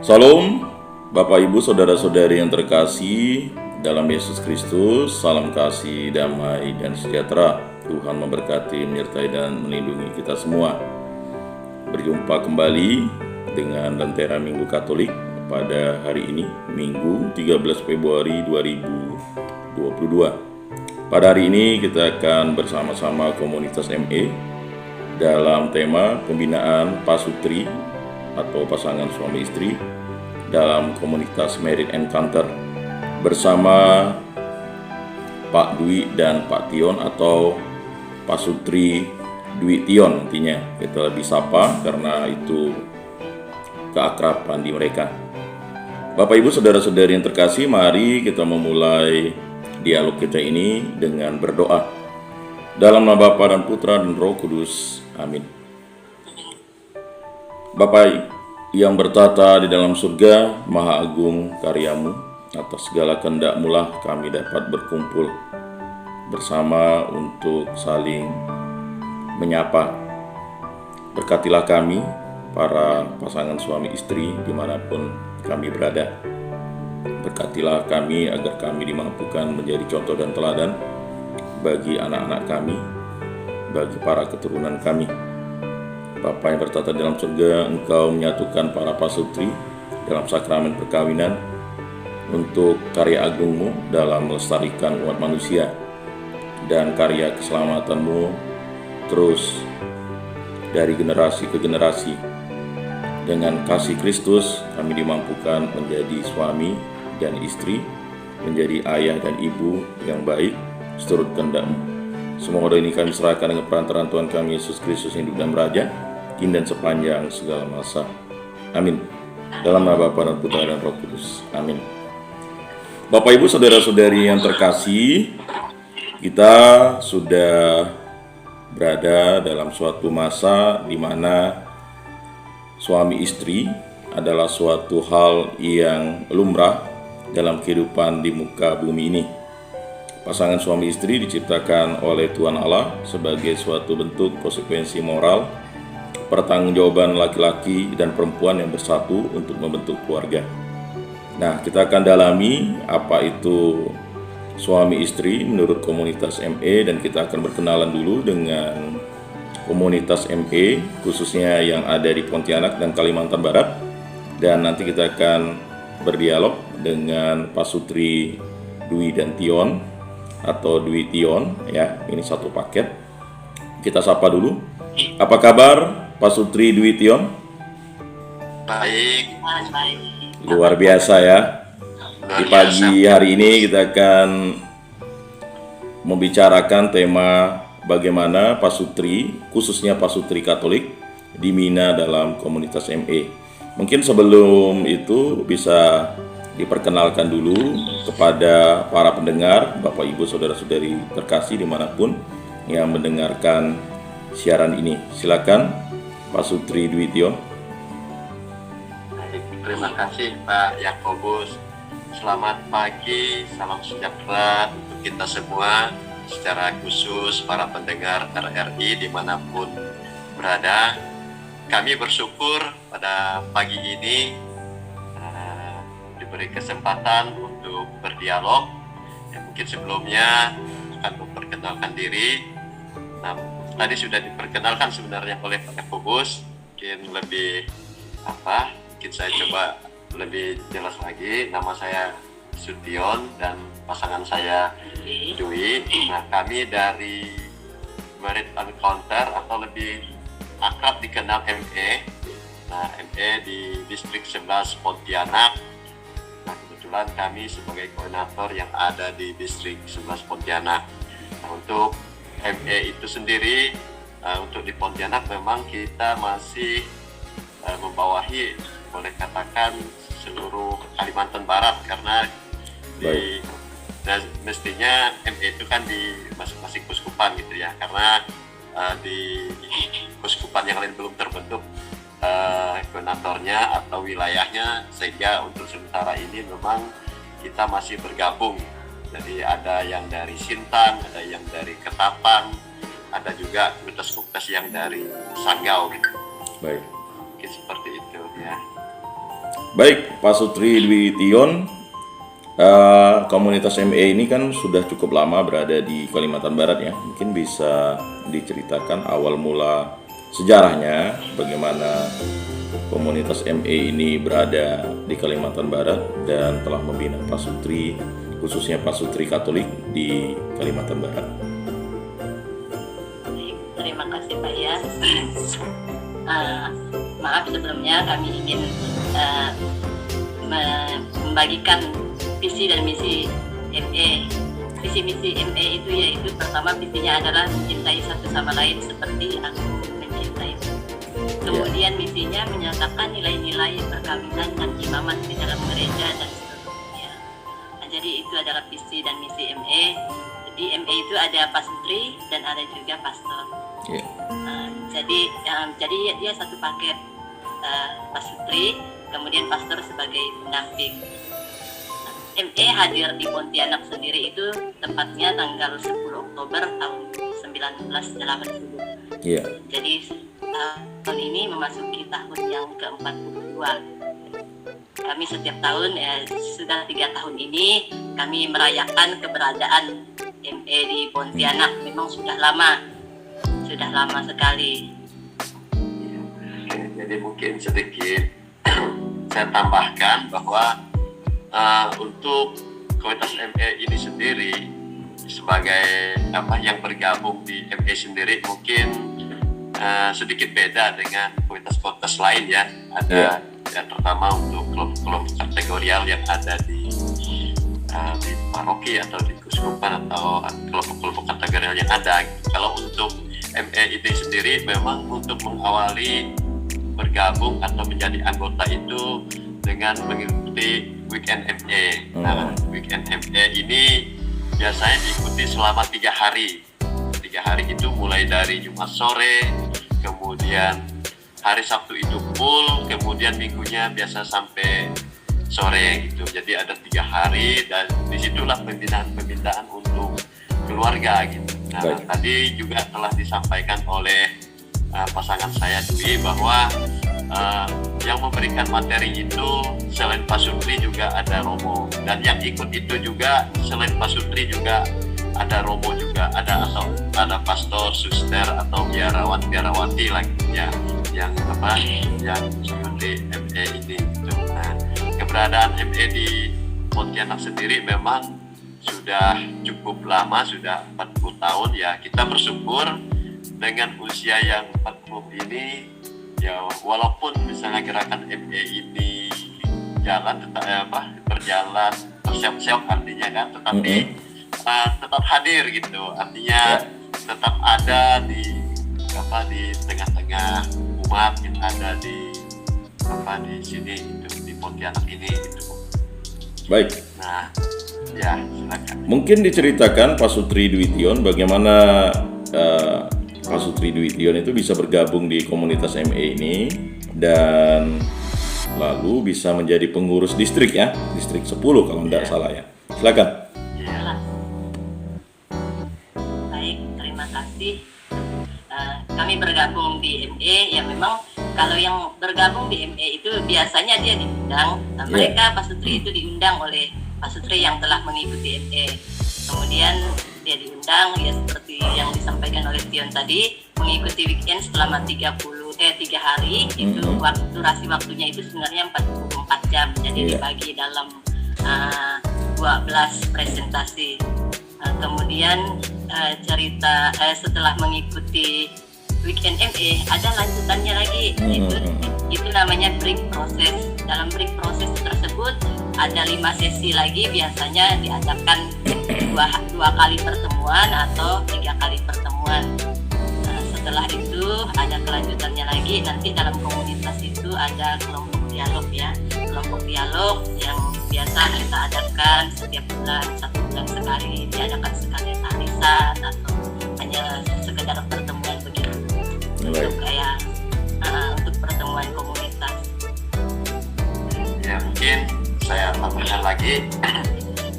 Salam, Bapak Ibu Saudara-saudari yang terkasih dalam Yesus Kristus. Salam kasih, damai, dan sejahtera. Tuhan memberkati, menyertai, dan melindungi kita semua. Berjumpa kembali dengan Lentera Minggu Katolik pada hari ini, Minggu 13 Februari 2022. Pada hari ini kita akan bersama-sama komunitas ME dalam tema pembinaan pasutri atau pasangan suami istri dalam komunitas Married Encounter bersama Pak Dwi dan Pak Tion atau Pasutri Dwi Tion. Nantinya kita lebih sapa karena itu keakraban di mereka. Bapak Ibu Saudara-saudari yang terkasih, mari kita memulai dialog kita ini dengan berdoa. Dalam nama Bapa dan Putra dan Roh Kudus. Amin. Bapa yang bertata di dalam surga, maha agung karyamu, atas segala kehendak-Mu lah kami dapat berkumpul bersama untuk saling menyapa. Berkatilah kami, para pasangan suami istri dimanapun kami berada. Berkatilah kami agar kami dimampukan menjadi contoh dan teladan bagi anak-anak kami, bagi para keturunan kami. Bapa yang bertata dalam surga, Engkau menyatukan para pasutri dalam sakramen perkawinan untuk karya agung-Mu dalam melestarikan umat manusia dan karya keselamatan-Mu terus dari generasi ke generasi. Dengan kasih Kristus kami dimampukan menjadi suami dan istri, menjadi ayah dan ibu yang baik seturut kehendak-Mu. Semua doa ini kami serahkan dengan perantaraan Tuhan kami Yesus Kristus yang hidup dan beraja kini dan sepanjang segala masa. Amin. Dalam nama Bapa dan Putra dan Roh Kudus. Amin. Bapak Ibu Saudara-saudari yang terkasih, kita sudah berada dalam suatu masa di mana suami istri adalah suatu hal yang lumrah dalam kehidupan di muka bumi ini. Pasangan suami istri diciptakan oleh Tuhan Allah sebagai suatu bentuk konsekuensi moral pertanggungjawaban laki-laki dan perempuan yang bersatu untuk membentuk keluarga. Nah, kita akan dalami apa itu suami istri menurut komunitas ME, dan kita akan berkenalan dulu dengan komunitas ME khususnya yang ada di Pontianak dan Kalimantan Barat, dan nanti kita akan berdialog dengan Pasutri Dwi dan Tion atau Dwi Tion ya. Ini satu paket. Kita sapa dulu. Apa kabar Pasutri Dwi Tion? Baik. Luar biasa ya. Di pagi hari ini kita akan membicarakan tema bagaimana pasutri, khususnya pasutri Katolik, dibina dalam komunitas ME. Mungkin sebelum itu bisa diperkenalkan dulu kepada para pendengar, Bapak Ibu Saudara-saudari terkasih dimanapun yang mendengarkan siaran ini. Silakan Pasutri Dwi Tion. Terima kasih Pak Yakobus. Selamat pagi, salam sejahtera untuk kita semua, secara khusus para pendengar RRI dimanapun berada. Kami bersyukur pada pagi ini diberi kesempatan untuk berdialog. Mungkin sebelumnya akan memperkenalkan diri. Tadi sudah diperkenalkan sebenarnya oleh Pak Yakobus. Mungkin lebih mungkin saya coba lebih jelas lagi. Nama saya Sution dan pasangan saya Dwi. Nah, kami dari Married Encounter atau lebih akrab dikenal ME. Nah, ME di distrik 11 Pontianak. Nah, kebetulan kami sebagai koordinator yang ada di distrik 11 Pontianak. Nah, untuk ME itu sendiri untuk di Pontianak memang kita masih membawahi, boleh katakan, seluruh Kalimantan Barat, karena mestinya ME itu kan di masing-masing kuskupan gitu ya, karena di kuskupan yang lain belum terbentuk koordinatornya atau wilayahnya, sehingga untuk sementara ini memang kita masih bergabung. Jadi ada yang dari Sintang, ada yang dari Ketapang, ada juga komunitas-komunitas yang dari Sanggau gitu. Baik. Mungkin seperti itu ya. Baik, Pak Sutri Dwi Tion, komunitas ME ini kan sudah cukup lama berada di Kalimantan Barat ya. Mungkin bisa diceritakan awal mula sejarahnya, bagaimana komunitas ME ini berada di Kalimantan Barat dan telah membina Pak Sutri, khususnya Pak Sutri Katolik di Kalimantan Barat. Terima kasih Pak ya. Maaf sebelumnya kami ingin membagikan visi dan misi ME. Visi misi ME itu yaitu pertama visinya adalah mencintai satu sama lain seperti aku mencintai. Kemudian misinya menyatakan nilai-nilai perkawinan dan imamat di dalam gereja dan seterusnya. Jadi itu adalah visi dan misi ME. Di ME itu ada Pak Sutri dan ada juga pastor. Jadi dia satu paket, Pak Sutri, kemudian pastor sebagai pendamping. ME hadir di Pontianak sendiri itu tepatnya tanggal 10 Oktober tahun 1980. Jadi tahun ini memasuki tahun yang ke-42. Kami setiap tahun sudah 3 tahun ini kami merayakan keberadaan ME di Pontianak. Memang sudah lama sekali. Jadi mungkin sedikit saya tambahkan bahwa untuk komunitas ME ini sendiri sebagai yang bergabung di ME sendiri mungkin sedikit beda dengan komunitas-komunitas lain ya. Ada yang terutama untuk kelompok kategorial yang ada di paroki atau di keuskupan atau kelompok-kelompok kategorial yang ada. Kalau untuk ME ini sendiri memang untuk mengawali bergabung atau menjadi anggota itu dengan mengikuti Weekend ME. Nah, Weekend ME ini biasanya diikuti selama 3 hari. 3 hari itu mulai dari Jumat sore, kemudian hari Sabtu itu full, kemudian minggunya biasa sampai sore gitu. Jadi ada 3 hari dan disitulah pembinaan untuk keluarga gitu. Nah, tadi juga telah disampaikan oleh pasangan saya Dwi bahwa yang memberikan materi itu selain Pak Sutri juga ada Romo, dan yang ikut itu juga selain Pak Sutri juga ada Romo juga, ada pastor, suster atau biarawati lagi ya, yang mengikuti ME ini gitu. Nah, keberadaan ME di Pontianak sendiri memang sudah cukup lama, sudah 40 tahun ya. Kita bersyukur dengan usia yang 40 ini ya, walaupun misalnya gerakan ME ini berjalan terseok-seok artinya kan, tetapi tetap hadir gitu, artinya tetap ada di tengah-tengah umat yang ada di sini gitu, di Pontianak ini gitu. Baik. Nah, ya silakan. Mungkin diceritakan Pak Sutri Dwi Tion bagaimana Pak Sutri Dwi Tion itu bisa bergabung di komunitas ME ini dan lalu bisa menjadi pengurus distrik ya, distrik 10 kalau tidak salah ya. Silakan. Baik, terima kasih. Kami bergabung di ME ya, memang kalau yang bergabung di ME itu biasanya dia diundang. Mereka Pak Sutri itu diundang oleh Pak Sutri yang telah mengikuti ME. Kemudian dia diundang ya seperti yang disampaikan oleh Tion tadi, mengikuti weekend selama 3 hari. Itu durasi waktunya itu sebenarnya 44 jam. Jadi dibagi dalam 12 presentasi. Kemudian setelah mengikuti Weekend ME ada lanjutannya lagi, itu namanya break proses. Dalam break proses tersebut ada 5 sesi lagi, biasanya diadakan dua kali pertemuan atau 3 kali pertemuan. Nah, setelah itu ada kelanjutannya lagi. Nanti dalam komunitas itu ada kelompok dialog ya, kelompok dialog yang biasa kita adakan setiap bulan, 1 bulan sekali, diadakan sekali arisan atau hanya sekedar pertemuan begitu. Untuk untuk pertemuan komunitas. Ya, mungkin saya tambahkan lagi.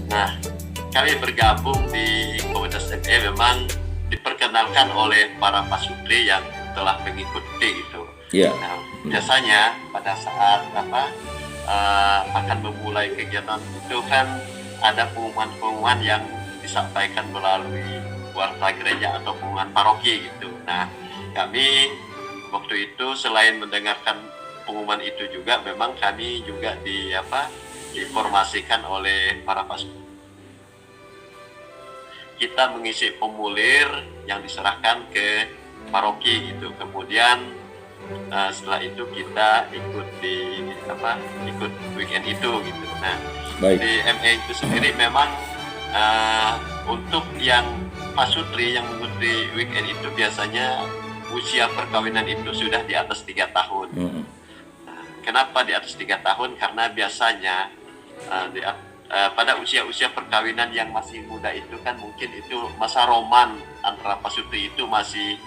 Nah, kami bergabung di komunitas ME memang diperkenalkan oleh para pasutri yang telah mengikuti itu. Nah, biasanya pada saat akan memulai kegiatan itu kan ada pengumuman-pengumuman yang disampaikan melalui warta gereja atau pengumuman paroki gitu. Nah, kami waktu itu selain mendengarkan pengumuman itu juga memang kami juga diinformasikan oleh para pastor. Kita mengisi formulir yang diserahkan ke paroki gitu. Kemudian setelah itu kita ikut weekend itu gitu. Nah, Baik. di ME itu sendiri memang untuk yang pasutri yang mengikuti weekend itu biasanya usia perkawinan itu sudah di atas 3 tahun. Nah, kenapa di atas 3 tahun? Karena biasanya pada usia-usia perkawinan yang masih muda itu kan mungkin itu masa roman antara pasutri itu masih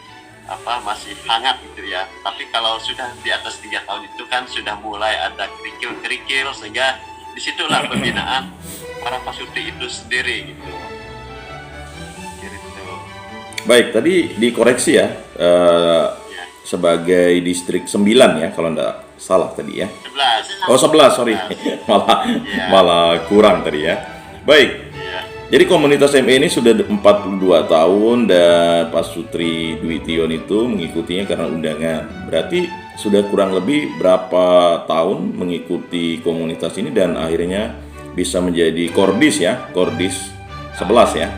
hangat gitu ya. Tapi kalau sudah di atas 3 tahun itu kan sudah mulai ada kerikil-kerikil, sehingga disitulah pembinaan para pasutri itu sendiri gitu. Baik, tadi dikoreksi ya, Ya. sebagai distrik 9 ya kalau enggak salah tadi ya. 11. Oh 11, sorry. malah kurang tadi ya. Baik. Ya. Jadi komunitas ME ini sudah 42 tahun dan Pak Sutri Dwi Tion itu mengikutinya karena undangan. Berarti sudah kurang lebih berapa tahun mengikuti komunitas ini dan akhirnya bisa menjadi Kordis ya, Kordis 11 ya.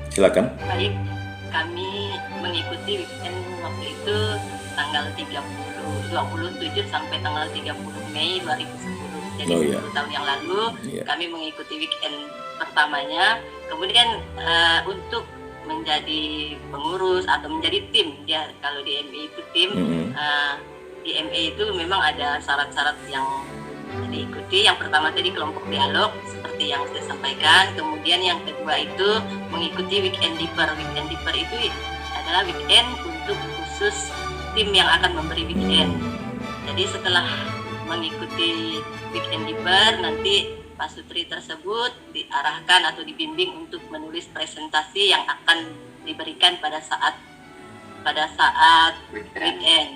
Silakan. Baik, kami mengikuti weekend waktu itu tanggal 27 sampai tanggal 30 Mei 2010. Jadi Oh, iya. 10 tahun yang lalu Iya. kami mengikuti weekend pertamanya. Kemudian untuk menjadi pengurus atau menjadi tim, ya kalau di ME itu tim, di ME itu memang ada syarat-syarat yang diikuti. Yang pertama tadi kelompok dialog seperti yang saya sampaikan. Kemudian yang kedua itu mengikuti weekend deeper. Weekend deeper itu adalah weekend untuk khusus tim yang akan memberi weekend. Jadi setelah mengikuti weekend deeper, nanti Pak Sutri tersebut diarahkan atau dibimbing untuk menulis presentasi yang akan diberikan pada saat weekend.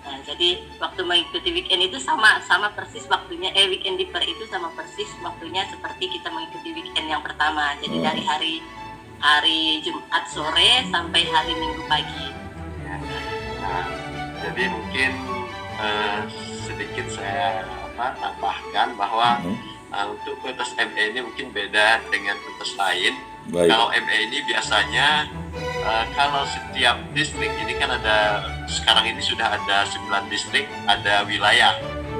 Nah, jadi waktu mengikuti weekend itu sama persis waktunya, weekend deeper itu sama persis waktunya seperti kita mengikuti weekend yang pertama. Jadi dari hari Jumat sore sampai hari Minggu pagi. Ya. Nah, jadi mungkin sedikit saya tambahkan bahwa untuk komunitas ME ini mungkin beda dengan komunitas lain. Baik. Kalau ME ini biasanya kalau setiap distrik ini kan ada, sekarang ini sudah ada 9 distrik, ada wilayah.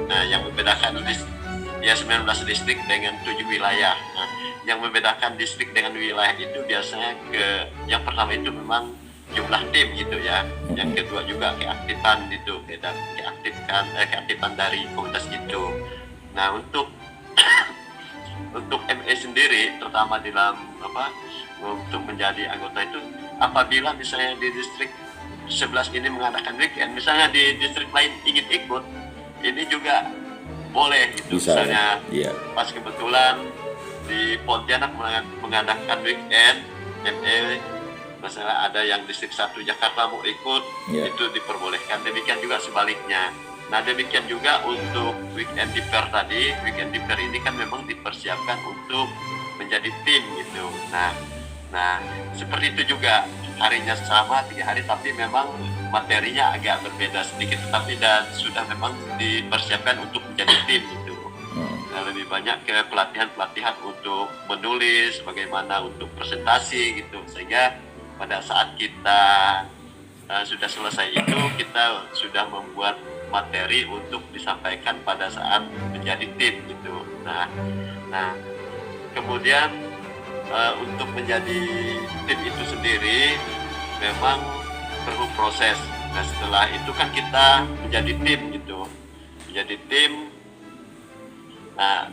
Nah, yang membedakan 19 distrik dengan 7 wilayah. Nah, yang membedakan distrik dengan wilayah itu biasanya yang pertama itu memang jumlah tim gitu ya. Yang kedua juga keaktifan gitu, keaktifan dari komunitas itu. Nah, untuk ME sendiri terutama dalam untuk menjadi anggota itu, apabila misalnya di distrik 11 ini mengadakan weekend, misalnya di distrik lain ingin ikut, ini juga boleh gitu. Bisa, misalnya ya. pas kebetulan di Pontianak mengadakan weekend ME, misalnya ada yang distrik 1 Jakarta mau ikut, Ya. itu diperbolehkan. Demikian juga sebaliknya. Nah, demikian juga untuk weekend deeper tadi. Weekend deeper ini kan memang dipersiapkan untuk menjadi tim gitu. Nah, seperti itu juga, harinya sama 3 hari, tapi memang materinya agak berbeda sedikit, tetapi dan sudah memang dipersiapkan untuk menjadi tim gitu. Nah, lebih banyak ke pelatihan untuk menulis, bagaimana untuk presentasi gitu, sehingga pada saat kita sudah selesai itu, kita sudah membuat materi untuk disampaikan pada saat menjadi tim gitu. Nah, kemudian untuk menjadi tim itu sendiri memang perlu proses. Nah, setelah itu kan kita menjadi tim gitu, menjadi tim. Nah,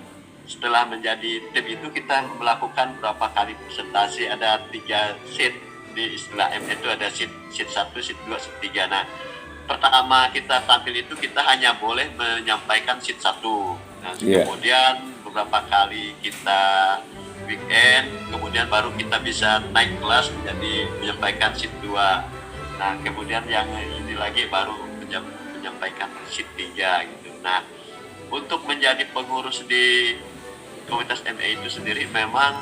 setelah menjadi tim itu kita melakukan berapa kali presentasi, ada 3 sheet. Di istilah ME itu ada sheet 1, sheet 2, sheet 3. Nah, pertama kita tampil itu kita hanya boleh menyampaikan sheet 1. Nah, kemudian beberapa kali kita weekend, kemudian baru kita bisa naik kelas menjadi menyampaikan sheet 2. Nah, kemudian yang ini lagi baru menyampaikan SIP 3 gitu. Nah, untuk menjadi pengurus di komunitas MA itu sendiri memang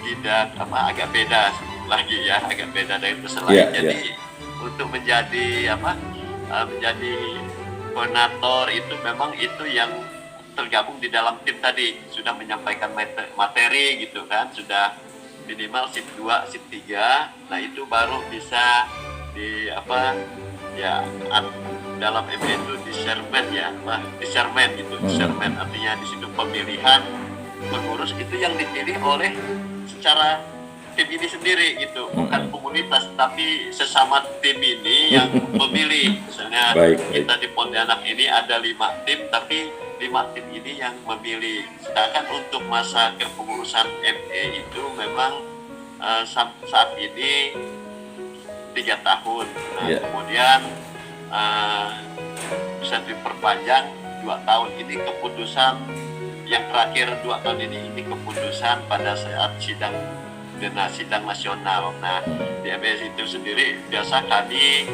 tidak agak beda lagi ya, agak beda dari peserta. Jadi untuk menjadi menjadi koordinator itu memang itu yang tergabung di dalam tim tadi sudah menyampaikan materi gitu kan, sudah minimal SIP 2, SIP 3. Nah, itu baru bisa dalam MA itu discernment gitu. Discernment artinya di situ pemilihan pengurus itu yang dipilih oleh secara tim ini sendiri gitu, bukan komunitas tapi sesama tim ini yang memilih. Misalnya kita di Pontianak ini ada 5 tim, tapi 5 tim ini yang memilih. Sedangkan untuk masa kepengurusan MA itu memang saat ini 3 tahun. Nah, kemudian bisa diperpanjang 2 tahun. Ini keputusan yang terakhir 2 tahun ini keputusan pada saat sidang nasional. Nah, di MBS itu sendiri biasa kami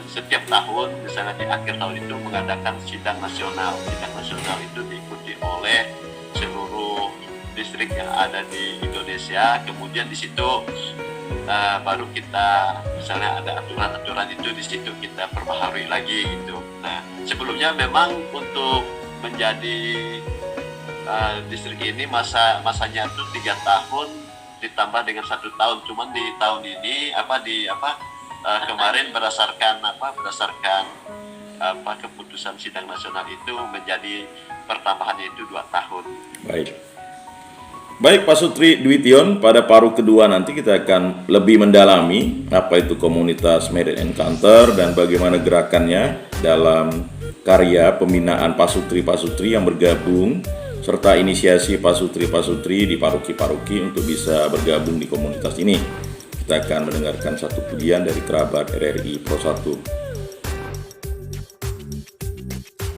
setiap tahun, misalnya di akhir tahun itu mengadakan sidang nasional. Sidang nasional itu diikuti oleh seluruh distrik yang ada di Indonesia. Kemudian di situ baru kita misalnya ada aturan-aturan itu di situ kita perbaharui lagi gitu. Nah, sebelumnya memang untuk menjadi distrik ini masanya itu 3 tahun ditambah dengan 1 tahun. Cuman di tahun ini kemarin berdasarkan keputusan sidang nasional itu menjadi pertambahannya itu 2 tahun. Baik Pak Sutri Dwition, pada paruh kedua nanti kita akan lebih mendalami apa itu komunitas Medan Encounter dan bagaimana gerakannya dalam karya pembinaan Pak Sutri yang bergabung serta inisiasi Pak Sutri di paroki-paroki untuk bisa bergabung di komunitas ini. Kita akan mendengarkan satu pujian dari kerabat RRI Pro 1.